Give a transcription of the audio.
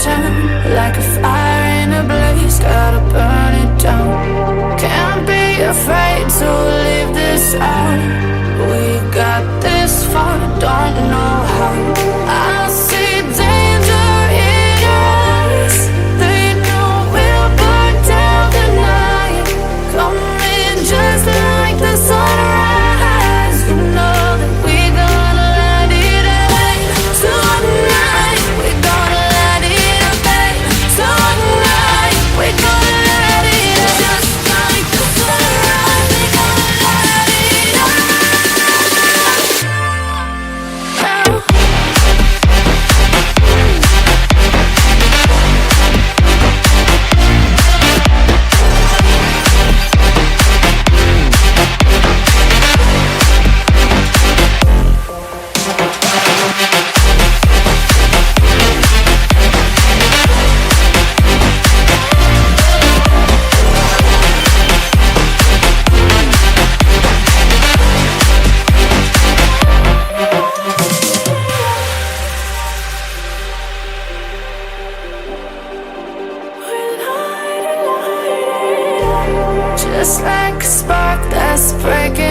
turn, like a fire in a blaze, gotta burn it down. Can't be afraid to leave this out. We got this far, don't know how. I see danger in your eyes. They know we'll burn down the night. Coming just like the sunrise. You know that we're gonna light it up tonight. We're gonna light it up tonight. We're gonna light it up just like the sunrise. We're gonna light it up now. Just like a spark that's breaking